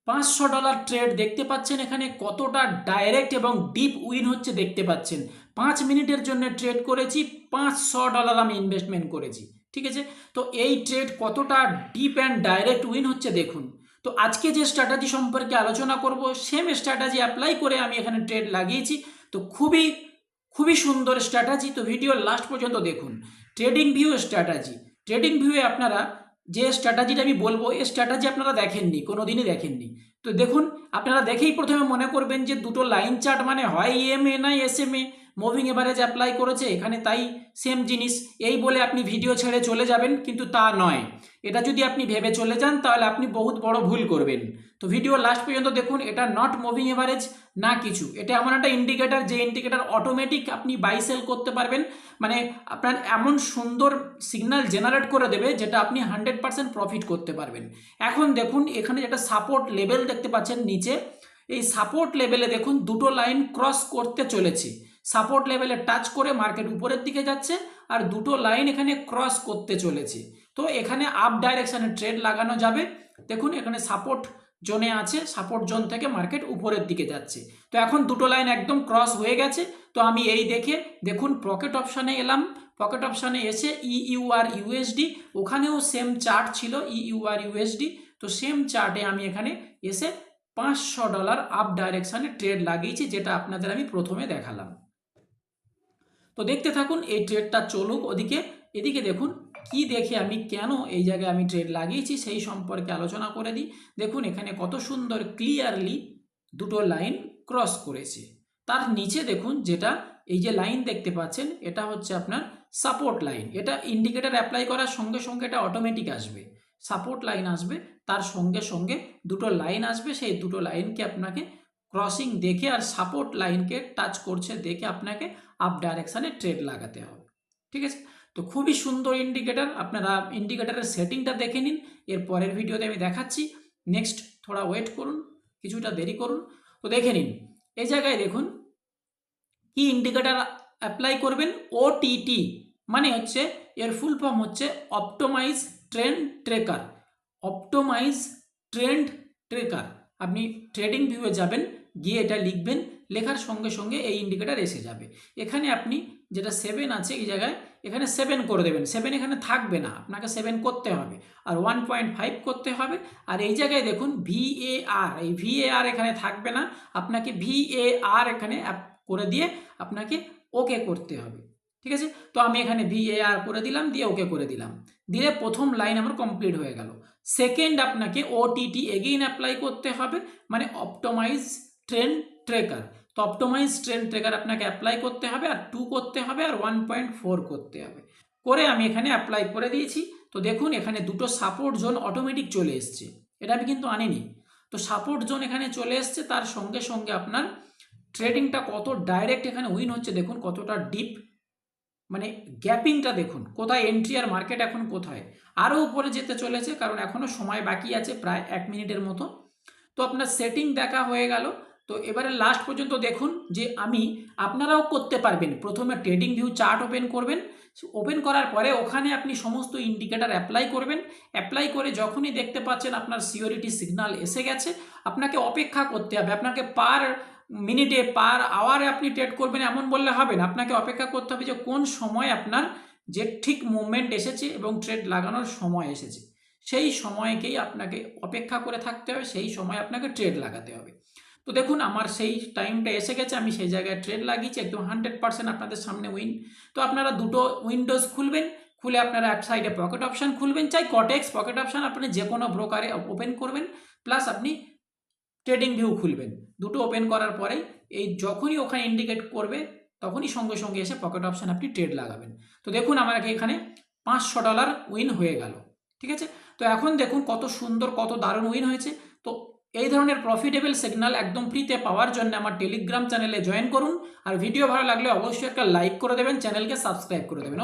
$500 trade দেখতে পাচ্ছেন এখানে কতটা ডাইরেক্ট এবং ডিপ উইন হচ্ছে দেখতে পাচ্ছেন। 5 মিনিটের জন্য ট্রেড করেছি, $500 আমি ইনভেস্টমেন্ট করেছি। ঠিক আছে, তো এই ট্রেড কতটা ডিপ অ্যান্ড ডাইরেক্ট উইন হচ্ছে দেখুন। তো আজকে যে স্ট্র্যাটেজি সম্পর্কে আলোচনা করব, সেম স্ট্র্যাটেজি অ্যাপ্লাই করে আমি এখানে ট্রেড লাগিয়েছি। তো খুবই খুবই সুন্দর স্ট্র্যাটেজি। তো ভিডিওর লাস্ট পর্যন্ত দেখুন। ট্রেডিং ভিউ স্ট্র্যাটেজি, ট্রেডিং ভিউয়ে আপনারা যে স্ট্র্যাটেজিটা আমি বলবো, এই স্ট্র্যাটেজি আপনারা দেখেননি, কোনো দিনই দেখেননি। তো দেখুন, আপনারা দেখেই প্রথমে মনে করবেন যে দুটো লাইন চার্ট মানে হয় ইএমএ না এসএমএ, মুভিং এভারেজ অ্যাপ্লাই করেছে এখানে, তাই সেম জিনিস এই বলে আপনি ভিডিও ছেড়ে চলে যাবেন, কিন্তু তা নয়। এটা যদি আপনি ভেবে চলে যান তাহলে আপনি বহুত বড় ভুল করবেন। তো ভিডিও লাস্ট পর্যন্ত দেখুন। এটা নট মুভিং এভারেজ না কিছু, এটা এমন একটা ইন্ডিকেটার যে ইন্ডিকেটার অটোমেটিক আপনি বাই সেল করতে পারবেন। মানে আপনার এমন সুন্দর সিগন্যাল জেনারেট করে দেবে যেটা আপনি 100% প্রফিট করতে পারবেন। এখন দেখুন, এখানে যেটা সাপোর্ট লেভেল দেখতে পাচ্ছেন নিচে, এই সাপোর্ট লেভেলে দেখুন দুটো লাইন ক্রস করতে চলেছে। সাপোর্ট লেভেলে টাচ করে মার্কেট উপরের দিকে যাচ্ছে, আর দুটো লাইন এখানে ক্রস করতে চলেছে। তো এখানে আপ ডাইরেকশনে ট্রেড লাগানো যাবে। দেখুন এখানে সাপোর্ট জোনে আছে, সাপোর্ট জোন থেকে মার্কেট উপরের দিকে যাচ্ছে। তো এখন দুটো লাইন একদম ক্রস হয়ে গেছে। তো আমি এই দেখে দেখুন পকেট অপশানে এলাম। পকেট অপশানে এসে ইইউআর ইউএসডি, ওখানেও সেম চার্ট ছিল ইইউআর ইউএসডি। তো সেম চার্টে আমি এখানে এসে $500 আপ ডাইরেকশানে ট্রেড লাগিয়েছি, যেটা আপনাদের আমি প্রথমে দেখালাম। তো দেখতে থাকুন, এই ট্রেডটা চলুক ওদিকে। এদিকে দেখুন কি দেখে আমি কেন এই জায়গায় আমি ট্রেড লাগিয়েছি সেই সম্পর্কে আলোচনা করে দিই। দেখুন এখানে কত সুন্দর ক্লিয়ারলি দুটো লাইন ক্রস করেছে। তার নিচে দেখুন যেটা এই যে লাইন দেখতে পাচ্ছেন, এটা হচ্ছে আপনার সাপোর্ট লাইন। এটা ইন্ডিকেটর অ্যাপ্লাই করার সঙ্গে সঙ্গে এটা অটোমেটিক আসবে, সাপোর্ট লাইন আসবে, তার সঙ্গে সঙ্গে দুটো লাইন আসবে। সেই দুটো লাইনকে আপনাকে ক্রসিং দেখে আর সাপোর্ট লাইনকে টাচ করছে দেখে আপনাকে আপ ডাইরেকশানে ট্রেড লাগাতে হবে। ঠিক আছে, তো খুবই সুন্দর ইন্ডিকেটার। আপনারা ইন্ডিকেটারের সেটিংটা দেখে নিন, এর পরের ভিডিওতে আমি দেখাচ্ছি। নেক্সট থোড়া ওয়েট করুন, কিছুটা দেরি করুন। তো দেখে নিন এই জায়গায় দেখুন কি ইন্ডিকেটার অ্যাপ্লাই করবেন। ওটিটি মানে হচ্ছে, এর ফুল ফর্ম হচ্ছে optimise trend trekker. Optimise trend trekker. আপনি ট্রেডিং ভিউয়ে যাবেন, গিয়ে এটা লিখবেন, লেখার সঙ্গে সঙ্গে এই ইন্ডিকেটার এসে যাবে। এখানে আপনি যেটা 7 আছে এই জায়গায়, এখানে 7 করে দেবেন। 7 এখানে থাকবে না, আপনাকে 7 করতে হবে, আর 1.5 করতে হবে। আর এই জায়গায় দেখুন ভিএআর, এই ভিএআর এখানে থাকবে না, আপনাকে ভিএআর এখানে করে দিয়ে আপনাকে ওকে করতে হবে। ঠিক আছে, তো আমি এখানে ভিএআর করে দিলাম, দিয়ে ওকে করে দিলাম, দিলে প্রথম লাইন আমার কমপ্লিট হয়ে গেল। সেকেন্ড আপনাকে ওটিটি এগেইন অ্যাপ্লাই করতে হবে, মানে অপটোমাইজ ট্রেন্ড ট্রেকার। তো অপটোমাইজ ট্রেন্ড ট্রেকার আপনাকে অ্যাপ্লাই করতে হবে, আর 2 করতে হবে, আর 1.4 করতে হবে। করে আমি এখানে অ্যাপ্লাই করে দিয়েছি। তো দেখুন এখানে দুটো সাপোর্ট জোন অটোমেটিক চলে এসছে, এটা আমি কিন্তু আনিনি। তো সাপোর্ট জোন এখানে চলে এসছে, তার সঙ্গে সঙ্গে আপনার ট্রেডিংটা কত ডাইরেক্ট এখানে উইন হচ্ছে দেখুন, কতটা ডিপ, মানে গ্যাপিংটা দেখুন, কোথায় এন্ট্রি আর মার্কেট এখন কোথায়। আরও উপরে যেতে চলেছে, কারণ এখনও সময় বাকি আছে প্রায় 1 মিনিটের মতো। তো আপনার সেটিং দেখা হয়ে গেল। তো এবারে লাস্ট পর্যন্ত দেখুন যে আপনারাও করতে পারবেন। প্রথমে ট্রেডিং ভিউ চার্ট ওপেন করবেন, ওপেন করার পরে ওখানে আপনি সমস্ত ইন্ডিকেটার অ্যাপ্লাই করবেন। অ্যাপ্লাই করে যখনই দেখতে পাচ্ছেন আপনার সিওরিটি সিগন্যাল এসে গেছে, আপনাকে অপেক্ষা করতে হবে। আপনাকে পার মিনিটে পার আওয়ারে আপনি ট্রেড করবেন এমন বললে হবে না, আপনাকে অপেক্ষা করতে হবে যে কোন সময় আপনার যে ঠিক মুভমেন্ট এসেছে এবং ট্রেড লাগানোর সময় এসেছে, সেই সময়কেই আপনাকে অপেক্ষা করে থাকতে হবে, সেই সময় আপনাকে ট্রেড লাগাতে হবে। তো দেখুন আমার সেই টাইমটা এসে গেছে, আমি সেই জায়গায় ট্রেড লাগিয়েছি, একদম 100% আপনাদের সামনে উইন। তো আপনারা দুটো উইন্ডোজ খুলবেন, খুলে আপনারা এক সাইডে পকেট অপশান খুলবেন, চাই কটেক্স পকেট অপশান আপনি যে কোনো ব্রোকারে ওপেন করবেন, প্লাস আপনি ট্রেডিং ভিউ খুলবেন। দুটো ওপেন করার পরেই এই যখনই ওখানে ইন্ডিকেট করবে তখনই সঙ্গে সঙ্গে এসে পকেট অপশান আপনি ট্রেড লাগাবেন। তো দেখুন আমার এখানে $500 উইন হয়ে গেল। ঠিক আছে, তো এখন দেখুন কত সুন্দর, কত দারুণ উইন হয়েছে। তো এই ধরনের প্রফিটেবল সিগন্যাল একদম ফ্রিতে পাওয়ার জন্য আমার টেলিগ্রাম চ্যানেলে জয়েন করুন। আর ভিডিও ভালো লাগলে অবশ্যই একটা লাইক করে দেবেন, চ্যানেলকে সাবস্ক্রাইব করে দেবেন।